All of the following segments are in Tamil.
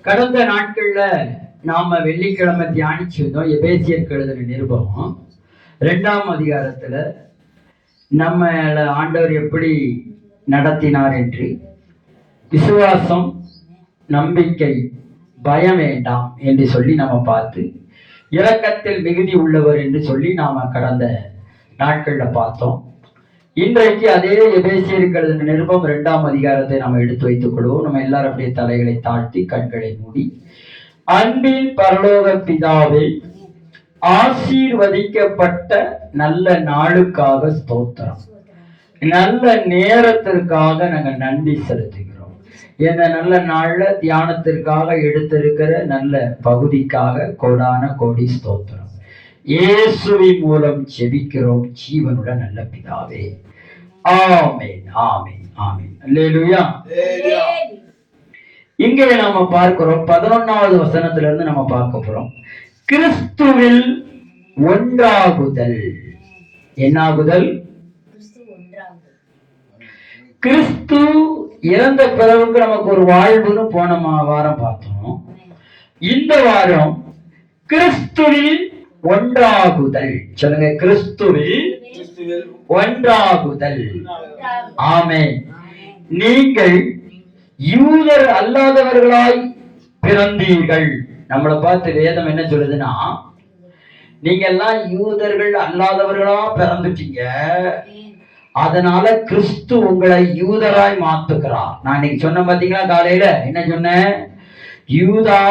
கடந்த நாட்கள்ல நாம வெள்ளிக்கிழமை தியானிச்சிருந்தோம் எபேசியருக்கு எழுதின நிருபம் 2ஆம் அதிகாரத்துல நம்ம ஆண்டவர் எப்படி நடத்தினார் என்று, விசுவாசம், நம்பிக்கை, பயம் வேண்டாம் என்று சொல்லி நம்ம பார்த்து, இரக்கத்தில் மிகுதி உள்ளவர் என்று சொல்லி நாம கடந்த நாட்கள்ல பார்த்தோம். இன்றைக்கு அதே எபேசியருக்கு எழுதின நிருபம் 2ஆம் அதிகாரத்தை நம்ம எடுத்து வைத்துக் கொள்வோம். நம்ம எல்லாரும் அப்படியே தலைகளை தாழ்த்தி கண்களை மூடி, அன்பின் பரலோக பிதாவே, ஆசீர்வதிக்கப்பட்ட நல்ல நாளுக்காக ஸ்தோத்திரம், நல்ல நேரத்திற்காக நாங்கள் நன்றி செலுத்துகிறோம். இந்த நல்ல நாள்ல தியானத்திற்காக எடுத்திருக்கிற நல்ல பகுதிக்காக கோடான கோடி ஸ்தோத்திரம். இயேசுவின் மூலம் ஜெபிக்கிறோம் ஜீவனுள்ள நல்ல பிதாவே, ஆமென், ஆமென், ஆமென். அல்லேலூயா. இங்கே நாம பார்க்கிறோம் 11வது வசனத்துல இருந்து நம்ம பார்க்க போறோம். கிறிஸ்துவில் ஒன்றாகுதல். என்னாகுதல்? கிறிஸ்து இறந்த பிறகு நமக்கு ஒரு வாழ்வுன்னு போன வாரம் பார்த்தோம். இந்த வாரம் கிறிஸ்துவில் ஒன்றாகுதல். சொல்லுங்க, கிறிஸ்துவில் ஒன்றாகுதல். ஆமென். நீங்கள் யூதர் அல்லாதவர்களாய் பிறந்தீர்கள். நம்மளை பார்த்து வேதம் என்ன சொல்லுதுன்னா, நீங்க எல்லாம் யூதர்கள் அல்லாதவர்களா பிறந்துட்டீங்க, அதனால கிறிஸ்து உங்களை யூதராய் மாத்துக்கிறார். நான் இன்னைக்கு சொன்ன பாத்தீங்களா, காலையில என்ன சொன்னேன்? யூதா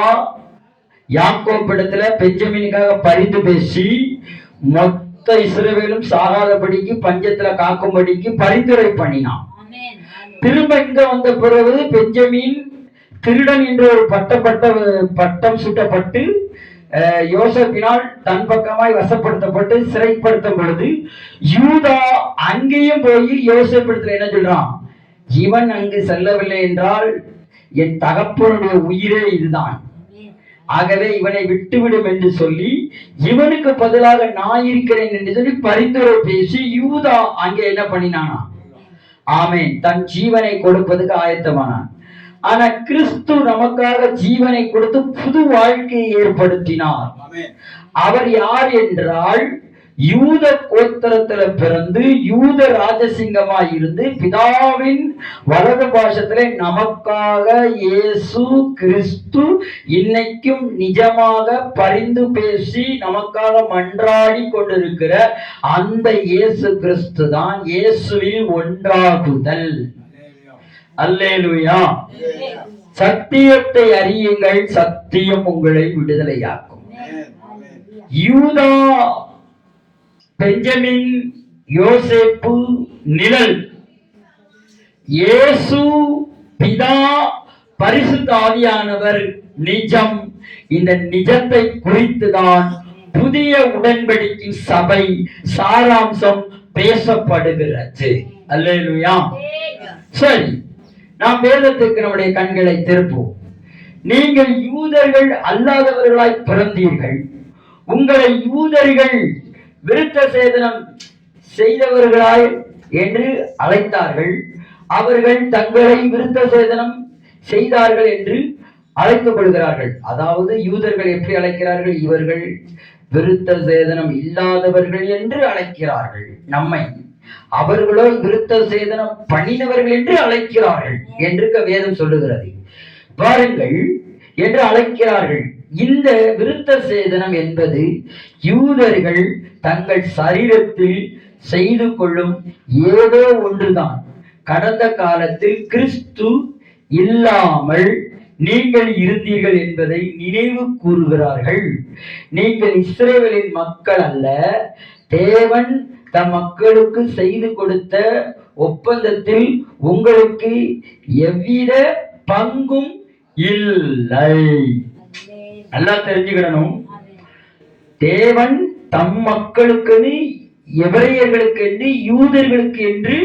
யாக்கோபிடத்துல பெஞ்சமினுக்காக பரிந்து பேசி மொத்த இஸ்ரவேலும் சாகாதபடிக்கு, பஞ்சத்துல காக்கும்படிக்கு பரிந்துரை பண்ணினான். திரும்ப இங்க வந்த பிறகு பெஞ்சமின் திருடன் என்ற ஒரு பட்டம் சுட்டப்பட்டு யோசேப்பினால் தன் பக்கமாய் வசப்படுத்தப்பட்டு சிறைப்படுத்தும் பொழுது, யூதா அங்கேயும் போய் யோசேப்பிடத்துல என்ன சொல்றான்? இவன் அங்கு செல்லவில்லை என்றால் என் தகப்பனுடைய உயிரே இதுதான், ஆகவே இவனை விட்டுவிடும் என்று சொல்லி, இவனுக்கு பதிலாக நான் இருக்கிறேன் என்று சொல்லி பரிந்துரை பேசி யூதா அங்கே என்ன பண்ணினானா? ஆமென், தன் ஜீவனை கொடுப்பதுக்கு ஆயத்தமானான். ஆனா கிறிஸ்து நமக்காக ஜீவனை கொடுத்து புது வாழ்க்கையை ஏற்படுத்தினார். அவர் யார் என்றால், யூத கோத்திரத்துல பிறந்து யூத ராஜசிங்கமாய் இருந்து பிதாவின் வலது பாசத்திலே நமக்காக இயேசு கிறிஸ்து இன்னைக்கும் நிஜமாக பரிந்து பேசி நமக்காக மன்றாடி கொண்டிருக்கிற அந்த இயேசு கிறிஸ்து தான் இயேசுவில் ஒன்றாகுதல். அல்லேலூயா. சத்தியத்தை அறியுங்கள், சத்தியம் உங்களை விடுதலையாக்கும். யூதா, பெஞ்சமின், யோசேப்பு நிழல், இயேசு பிதா, பரிசுத்த ஆவியானவர் நிஜம். இந்த நிஜத்தை குறித்துதான் புதிய உடன்படிக்கை சபை சாராம்சம் பேசப்படுகிறது. அல்லேலூயா. சரி, நாம் வேதத்துக்கு நம்முடைய கண்களை திருப்போம். நீங்கள் யூதர்கள் அல்லாதவர்களாய் பிறந்தீர்கள். உங்களை யூதர்கள் விருத்த சேதனம் செய்தவர்களாய் என்று அழைத்தார்கள். அவர்கள் தங்களை விருத்த சேதனம் செய்தார்கள் என்று அழைத்துக் கொள்கிறார்கள். அதாவது யூதர்கள் எப்படி அழைக்கிறார்கள்? இவர்கள் விருத்த சேதனம் இல்லாதவர்கள் என்று அழைக்கிறார்கள் நம்மை. அவர்களோ விருத்த சேதனம் பண்ணினவர்கள் என்று அழைக்கிறார்கள் என்று வேதம் சொல்லுகிறது. பாருங்கள், என்று அழைக்கிறார்கள். இந்த விருத்த சேதனம் என்பது யூதர்கள் தங்கள் சரீரத்தில் செய்து கொள்ளும் ஏதோ ஒன்றுதான். கடந்த காலத்தில் கிறிஸ்து இல்லாமல் நீங்கள் இருந்தீர்கள் என்பதை நினைவு கூறுகிறார்கள். நீங்கள் இஸ்ரவேலின் மக்கள் அல்ல, தேவன் தம் மக்களுக்கு செய்து கொடுத்த ஒப்பந்தத்தில் உங்களுக்கு எவ்வித பங்கும் இல்லை. நல்லா தெரிஞ்சுக்கிடணும். தேவன் தம் மக்களுக்கு, எபிரேயர்களுக்கு என்று, யூதர்களுக்கு என்று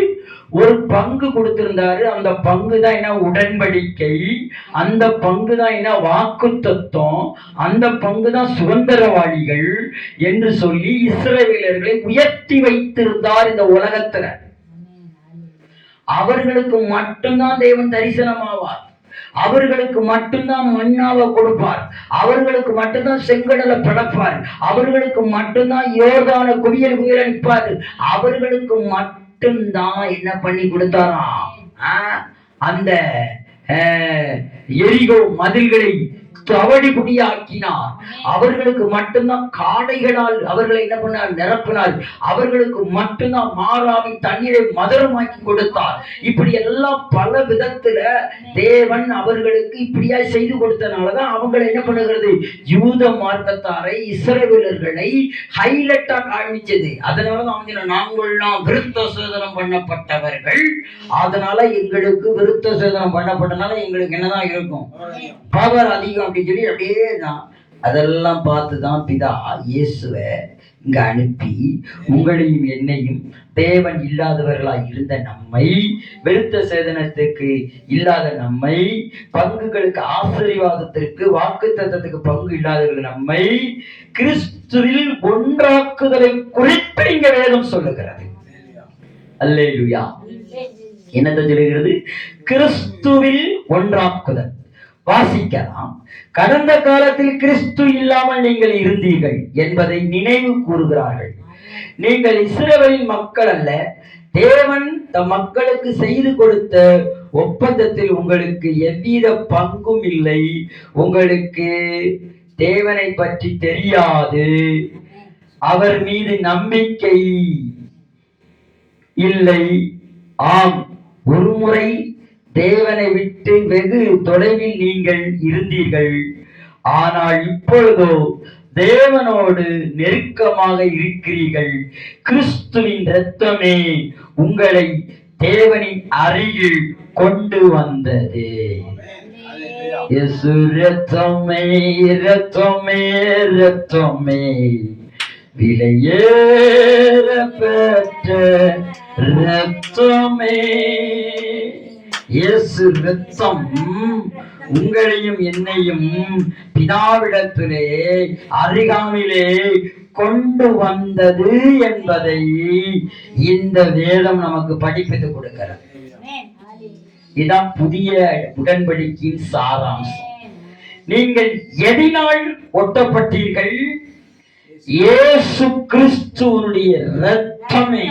ஒரு பங்கு கொடுத்திருந்தாரு. அந்த பங்கு தான் என்ன? உடன்படிக்கை. அந்த பங்கு தான் என்ன? வாக்கு தத்துவம். அந்த பங்கு தான் சுதந்திரவாளிகள் என்று சொல்லி இஸ்ரவேலர்களை உயர்த்தி வைத்திருந்தார் இந்த உலகத்துல. அவர்களுக்கு மட்டும்தான் தேவன் தரிசனமாவார். அவர்களுக்கு மட்டும்தான் மன்னாவை கொடுப்பார், அவர்களுக்கு மட்டும்தான் செங்கடலை படைப்பார், அவர்களுக்கு மட்டும்தான் யோர்தான குவியல் குவியல் நிற்பார், அவர்களுக்கு மட்டும்தான் என்ன பண்ணி கொடுத்தாராம், அந்த எரிகோ மதில்களை தவடிபுடியாக்கினார். அவர்களுக்கு மட்டும்தான் காடைகளால் அவர்களை என்ன பண்ணார், நிரப்பினார். அவர்களுக்கு மட்டும்தான் மாறாவின் தண்ணீரை மதுரமாக்கி கொடுத்தார். இப்படி எல்லாம் பல விதத்துல தேவன் அவர்களுக்கு இப்படியா செய்து கொடுத்தனாலதான் அவங்களை என்ன பண்ணுகிறது, யூத மார்க்கத்தாரை இஸ்ரவேலர்களை ஹைலைட்டா காண்பிச்சது. அதனாலதான் அவங்க நாங்கள்லாம் விருத்த சேதனம் பண்ணப்பட்டவர்கள், அதனால எங்களுக்கு விருத்த சேதனம் பண்ணப்பட்டனால எங்களுக்கு என்னதான் இருக்கும், பவர் அதிகம் அப்படின்னு சொல்லி அப்படியே தான். அதெல்லாம் பார்த்துதான் பிதா இயேசுவை இங்க அனுப்பி உங்களையும் என்னையும் தேவன் இல்லாதவர்களாய் இருந்த நம்மை, விருத்த சேதனத்துக்கு இல்லாத நம்மை, பங்குகளுக்கு ஆசீர்வாதத்திற்கு வாக்குத்தத்தத்துக்கு பங்கு இல்லாதவர்கள் நம்மை கிறிஸ்துவில் ஒன்றாக்குதலை குறித்து இங்க வேதம் சொல்லுகிறது. அல்லேலூயா. என்னத்தை சொல்லுகிறது, கிறிஸ்துவில் ஒன்றாக்குதல். வாசிக்கலாம். கடந்த காலத்தில் கிறிஸ்து இல்லாமல் நீங்கள் இருந்தீர்கள் என்பதை நினைவு கூறுகிறார்கள். நீங்கள் இஸ்ரவேலின் மக்கள் அல்ல, தேவன் தம் மக்களுக்கு செய்து கொடுத்த ஒப்பந்தத்தில் உங்களுக்கு எவ்வித பங்கும் இல்லை. உங்களுக்கு தேவனை பற்றி தெரியாது, அவர் மீது நம்பிக்கை இல்லை. ஆம், ஒருமுறை தேவனை விட்டு வெகு தொலைவில் நீங்கள் இருந்தீர்கள். ஆனால் இப்பொழுதோ தேவனோடு நெருக்கமாக இருக்கிறீர்கள். கிறிஸ்துவின் இரத்தமே உங்களை தேவனின் அருகில் கொண்டு வந்தது. இயேசு இரத்தமே, இரத்தமே, இரத்தமே, விலையேற பெற்ற இரத்தமே. இயேசு இரத்தம் உங்களையும் என்னையும் பிதாவிடத்திலே அருகாமையிலே கொண்டு வந்தது என்பதை இந்த வேதம் நமக்கு படிப்பித்து கொடுக்கிறது. இதான் புதிய உடன்படிக்கையின் சாராம்சம். நீங்கள் எதினால் ஒட்டப்பட்டீர்கள்? இயேசு கிறிஸ்துவனுடைய இரத்தமே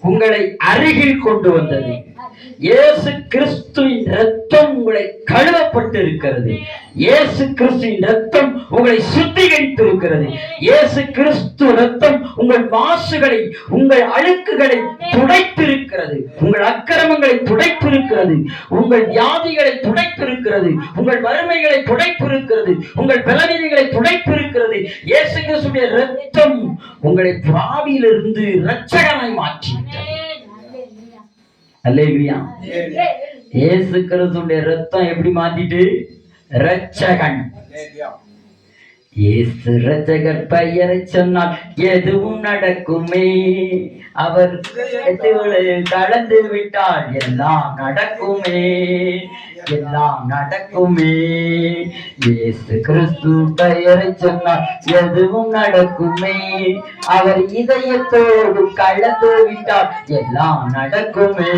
உங்களை அருகில் கொண்டு வந்தது. இயேசு கிறிஸ்துவின் இரத்தம் உங்களை கழுவப்பட்டு இருக்கிறது. இயேசு கிறிஸ்துவின் இரத்தம் உங்களை சுத்திகரித்து இருக்கிறது. இயேசு கிறிஸ்து இரத்தம் உங்கள் மாசுகளை, உங்கள் அழுக்குகளை துடைத்திருக்கிறது. உங்கள் அக்கிரமங்களை துடைத்திருக்கிறது. உங்கள் வியாதிகளை துடைத்திருக்கிறது. உங்கள் வறுமைகளை துடைத்திருக்கிறது. உங்கள் பலவீனங்களை துடைத்திருக்கிறது. இயேசு கிறிஸ்துவின் இரத்தம் உங்களை பாவியிலிருந்து இரட்சகனாய் மாற்றிவிட்டது. அல்லேலூயா. இயேசு கிறிஸ்துவின் இரத்தம் எப்படி மாத்திட்டு? இரட்சகன். இயேசு இரட்சகர் பெயரை சொன்னால் எதுவும் நடக்குமே. அவர் கலந்து விட்டால் எல்லாம் நடக்குமே, எல்லாம் நடக்குமே. இயேசு கிறிஸ்து பெயரை சொன்னால் எதுவும் நடக்குமே. அவர் இதயத்தோடு கலந்து விட்டால் எல்லாம் நடக்குமே.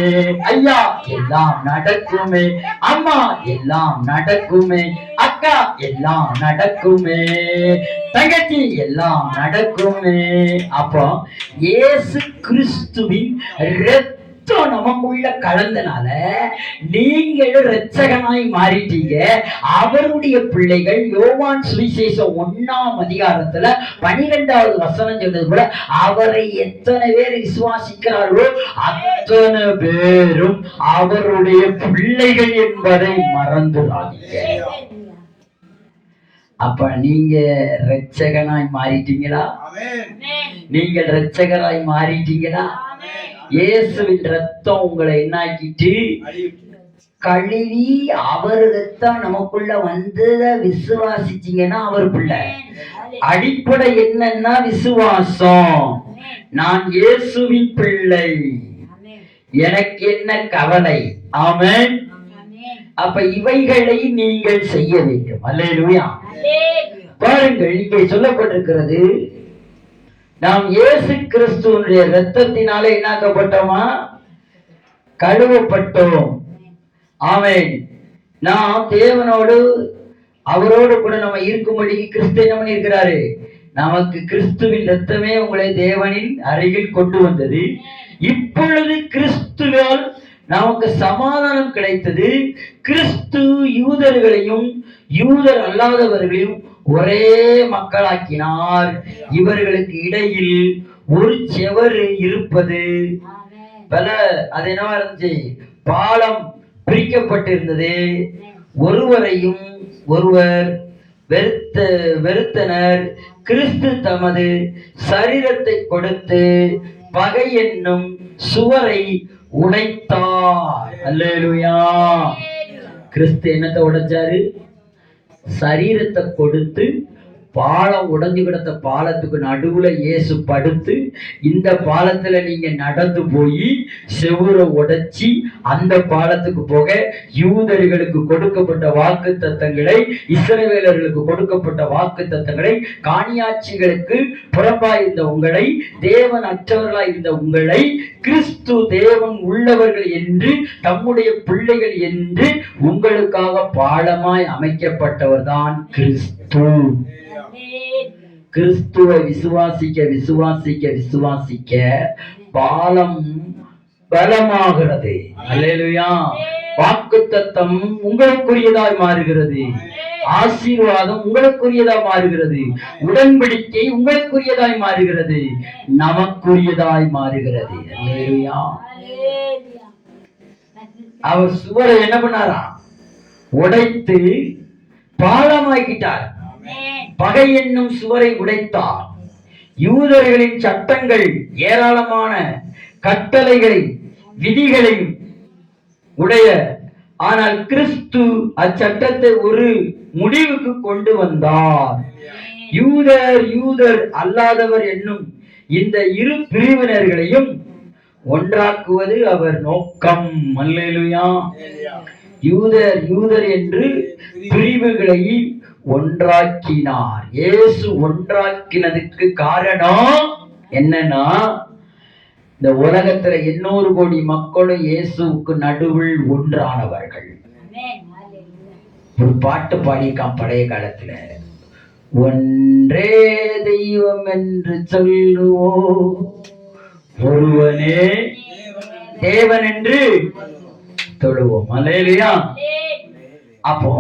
ஐயா, எல்லாம் நடக்குமே. அம்மா, எல்லாம் நடக்குமே. அக்கா, எல்லாம் நடக்குமே. தங்கச்சி, எல்லாம் நடக்குமே. அப்போ இயேசு கிறிஸ்துவின் இரத்தம் நமக்குள்ள கலந்தனால நீங்களும் இரட்சகனாய் மாறிட்டீங்க. அவருடைய பிள்ளைகள். யோவான் சுவிசேஷம் 1ஆம் அதிகாரத்துல 12வது வசனம் சொல்றது கூட, அவரை எத்தனை பேர் விசுவாசிக்கிறார்களோ அத்தனை பேரும் அவருடைய பிள்ளைகள் என்பதை மறந்துடாதீங்க. அப்ப நீங்க இரட்சகனாய் மாறிட்டீங்களா? நீங்கள் இரட்சகராய் மாறிட்டீங்களா? இயேசுவின் ரத்தம் உங்களை என்னாக்கிட்டு கழுவி, அவர் ரத்தம் நமக்குள்ள வந்து விசுவாசிச்சீங்கன்னா அவர் பிள்ளை. அடிப்படை என்னன்னா விசுவாசம். நான் இயேசுவின் பிள்ளை, எனக்கு என்ன கவலை? ஆமென். அப்ப இவைகளை நீங்கள் செய்ய வேண்டும். அல்லேலூயா. பாருங்கள், இங்கே சொல்லப்பட்டிருக்கிறது, நாம் இயேசு கிறிஸ்துவினுடைய இரத்தத்தினாலே என்னாக்கப்பட்டோமா? கழுவப்பட்டோம். ஆமென். நாம் தேவனோடு அவரோடு கூட நம்ம இருக்கும்படி கிறிஸ்து என்ன பண்ணியிருக்கிறாரு? நமக்கு கிறிஸ்துவின் ரத்தமே உங்களை தேவனின் அருகில் கொண்டு வந்தது. இப்பொழுது கிறிஸ்துவால் நமக்கு சமாதானம் கிடைத்தது. கிறிஸ்து யூதர்களையும் யூதர் அல்லாதவர்களையும் ஒரே மக்களாக்கினார். இவர்களுக்கு இடையில் ஒரு செவரு இருப்பது பல. அது என்னவா இருந்துச்சு? பாலம் பிரிக்கப்பட்டிருந்தது. ஒருவரையும் ஒருவர் வெறுத்தனர். கிறிஸ்து தமது சரீரத்தை கொடுத்து பகை என்னும் சுவரை உடைத்தார். அல்லேலூயா. கிறிஸ்து என்னத்தை உடைச்சாரு? சரீரத்தை கொடுத்து. பாலம் உடைஞ்சு கிடந்த பாலத்துக்கு நடுவுல இயேசு படுத்து, இந்த பாலத்துல நீங்க நடந்து போய் செவுரை உடைச்சி அந்த பாலத்துக்கு போக யூதர்களுக்கு கொடுக்கப்பட்ட வாக்கு தத்தங்களை, இஸ்ரவேலர்களுக்கு கொடுக்கப்பட்ட வாக்கு தத்தங்களை, காணியாட்சிகளுக்கு புறம்பாயிருந்த உங்களை, தேவன் அற்றவர்களாய் இருந்த உங்களை கிறிஸ்து தேவன் உள்ளவர்கள் என்று, தம்முடைய பிள்ளைகள் என்று உங்களுக்காக பாலமாய் அமைக்கப்பட்டவர் தான் கிறிஸ்து. கிறிஸ்துவை விசுவாசிக்க விசுவாசிக்க விசுவாசிக்க பாலம் பலமாகிறது. அல்லேலூயா. வாக்குத்தத்தம் உங்களுக்குரியதாய் மாறுகிறது. ஆசீர்வாதம் உங்களுக்குரியதாய் மாறுகிறது. உடன்படிக்கை உங்களுக்குரியதாய் மாறுகிறது. நமக்குரியதாய் மாறுகிறது. அல்லேலூயா. அவர் சுவரை என்ன பண்ணாரா? உடைத்து பாலமாக்கிட்டார். பகை என்னும் சுவரை உடைத்தார். யூதர்களின் சட்டங்கள், ஏராளமான கட்டளைகளை, விதிகளை உடைய, ஆனால் கிறிஸ்து அச்சட்டத்தை ஒரு முடிவுக்கு கொண்டு வந்தார். யூதர் அல்லாதவர் என்னும் இந்த இரு பிரிவினர்களையும் ஒன்றாக்குவது அவர் நோக்கம். அல்லேலூயா. யூதர் என்று பிரிவுகளை ஒன்றாக்கினார். இயேசு ஒன்றாக்கினதுக்கு காரணம் என்னன்னா, இந்த உலகத்துல 800 கோடி மக்களும் இயேசுவுக்கு நடுவில் ஒன்றானவர்கள். ஒரு பாட்டு பாடியிருக்கான் பழைய காலத்துல. ஒன்றே தெய்வம் என்று சொல்லுவோம், ஒருவனே தேவன் என்று தொழுவோம். அல்லேலூயா. அப்போ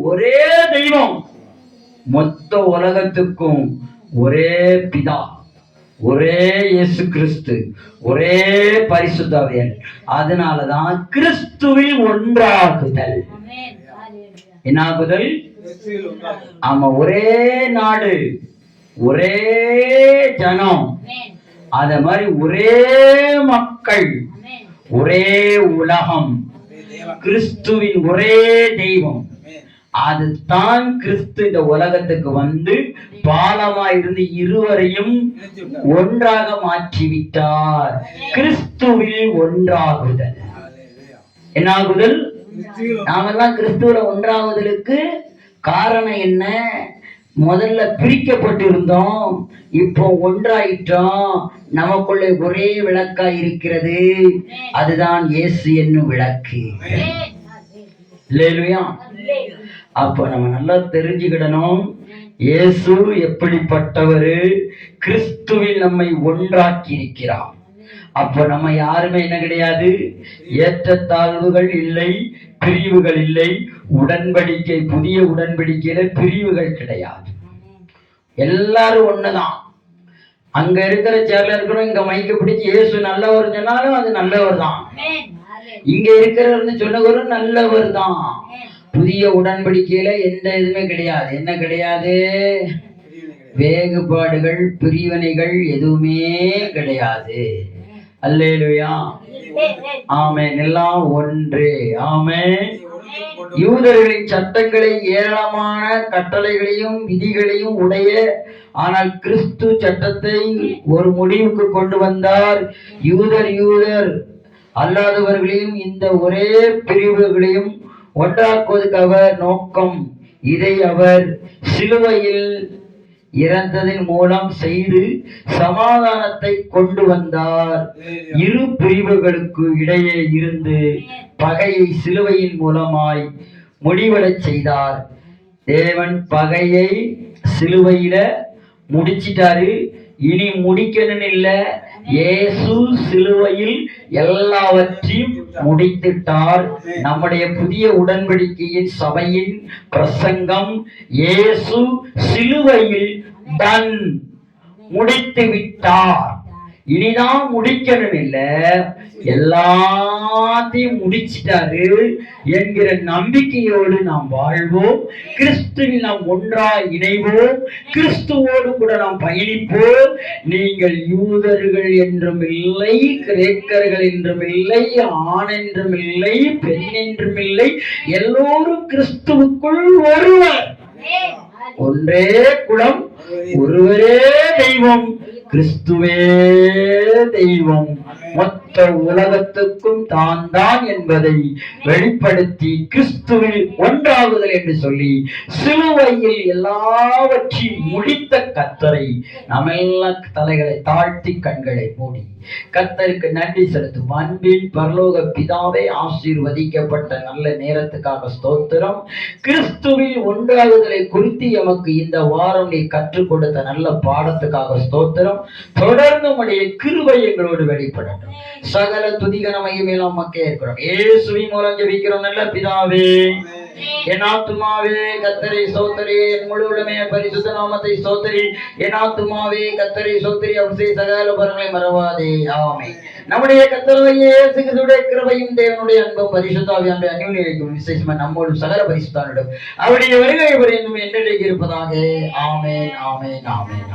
ஒரே தெய்வம், மொத்த உலகத்துக்கும் ஒரே பிதா, ஒரே இயேசு கிறிஸ்து, ஒரே பரிசுத்தவர். அதனாலதான் கிறிஸ்துவில் ஒன்றாகுதல். என்னாகுதல்? ஆமா, ஒரே நாடு, ஒரே ஜனம், அத மாதிரி ஒரே மக்கள், ஒரே உலகம், கிறிஸ்துவின் ஒரே தெய்வம். அதுதான் கிறிஸ்து இந்த உலகத்துக்கு வந்து பாலமாய் இருந்து இருவரையும் ஒன்றாக மாற்றிவிட்டார். கிறிஸ்துவில் ஒன்றாகுதல். என்னாகுதல்? நாமெல்லாம் கிறிஸ்துவில ஒன்றாகுதலுக்கு காரணம் என்ன? முதல்ல பிரிக்கப்பட்டிருந்தோம், இப்போ ஒன்றாயிட்டோம். நமக்குள்ளே ஒரே விளக்கா இருக்கிறது. அதுதான் இயேசு என்னும் விளக்கு. இல்லையா? அப்ப நம்ம நல்லா தெரிஞ்சுக்கிடணும், இயேசு எப்படிப்பட்டவரு. கிறிஸ்துவில் நம்மை ஒன்றாக்கி இருக்கிறார். அப்ப நம்ம யாருமே என்ன கிடையாது, ஏற்றத்தாழ்வுகள் இல்லை, பிரிவுகள் இல்லை. உடன்படிக்கை, புதிய உடன்படிக்கையில பிரிவுகள் கிடையாது. எல்லாரும் ஒண்ணுதான். அங்க இருக்கிற சேர்ல இருக்கிறோம், இங்க மைக்க பிடிச்சி இயேசு நல்லவர் சொன்னாலும் அது நல்லவர் தான். இங்க இருக்கிறவர் சொன்னவரும் நல்லவர் தான். புதிய உடன்படிக்கையில எந்த இதுவுமே கிடையாது. என்ன கிடையாது? வேறுபாடுகள், பிரிவினைகள் எதுவுமே கிடையாது. அல்லேலூயா. ஆமென். எல்லாம் ஒன்று. ஆமென். யூதர்களின் சட்டங்களை, ஏராளமான கட்டளைகளையும் விதிகளையும் உடைய, ஆனால் கிறிஸ்து சட்டத்தை ஒரு முடிவுக்கு கொண்டு வந்தார். யூதர் அல்லாதவர்களையும் இந்த ஒரே பிரிவுகளையும் ஒன்றாக்குவதற்கு அவர் நோக்கம். இதை அவர் சிலுவையில் இறந்ததின் மூலம் செய்து சமாதானத்தை கொண்டு வந்தார். இரு பிரிவுகளுக்கு இடையே இருந்து பகையை சிலுவையின் மூலமாய் முடிவடச் செய்தார். தேவன் பகையை சிலுவையில முடிச்சிட்டாரு. இனி முடிக்கணும்னு இல்ல, இயேசு சிலுவையில் எல்லாவற்றையும் முடித்துட்டார். நம்முடைய புதிய உடன்படிக்கையின் சபையின் பிரசங்கம் இயேசு சிலுவையில் டன் முடித்து விட்டார். இனிதான் முடிக்கணும் இல்ல, எல்லாத்தையும் முடிச்சிட்டாரு என்கிற நம்பிக்கையோடு நாம் வாழ்வோம். கிறிஸ்துவில் நாம் ஒன்றாய் இணைவோம். கிறிஸ்துவோடு கூட நாம் பயணிப்போம். நீங்கள் யூதர்கள் என்றும் இல்லை, கிரேக்கர்கள் என்றும் இல்லை, ஆண் என்றும் இல்லை, பெண் என்றும் இல்லை, எல்லோரும் கிறிஸ்துவுக்குள் ஒருவர். ஒன்றே குலம், ஒருவரே தெய்வம், கிறிஸ்துவே தெய்வம். மொத்த உலகத்துக்கும் தான் தான் என்பதை வெளிப்படுத்தி கிறிஸ்துவில் ஒன்றாகுதல் என்று சொல்லி சிலுவையில் எல்லாவற்றையும் முடித்த கர்த்தரை நாம் எல்லாம் தலைகளை தாழ்த்தி கண்களை மூடி கர்த்தருக்கு நன்றி செலுத்தும். அன்பின் பரலோக பிதாவே, ஆசீர்வதிக்கப்பட்ட நல்ல நேரத்துக்காக ஸ்தோத்திரம். கிறிஸ்துவில் ஒன்றாகுதலை குறித்து எமக்கு இந்த வாரம் நீ கற்றுக் கொடுத்த நல்ல பாடத்துக்காக ஸ்தோத்திரம். தொடர்ந்து உடைய கிருபை எங்களோடு வெளிப்படட்டும். சகல துதிகன மகிமையெல்லாம் மக்கே இருக்கிறோம். இயேசுவின் மூலம் ஜெபிக்கிறோம் நல்ல பிதாவே. என் ஆத்துமாவே கர்த்தரை ஸ்தோத்திரி, என் முழு உலகமே பரிசுத்த நாமத்தை ஸ்தோத்திரி. என் ஆத்துமாவே கர்த்தரை ஸ்தோத்திரி, அவர் செய்த சகல உபகாரங்களை மறவாதே. ஆமென். நம்முடைய கர்த்தராகிய இயேசு கிறிஸ்துவின் கிருபையும் தேவனுடைய அன்பும் பரிசுத்த ஆவியானவருடைய அந்யோன்யமும் விசேஷமா நம்மோடு சகல பரிசுத்தவான்களிடம் அவருடைய வருகை வரை என்றென்றைக்கும் இருப்பதாக. ஆமென், ஆமென், ஆமென்.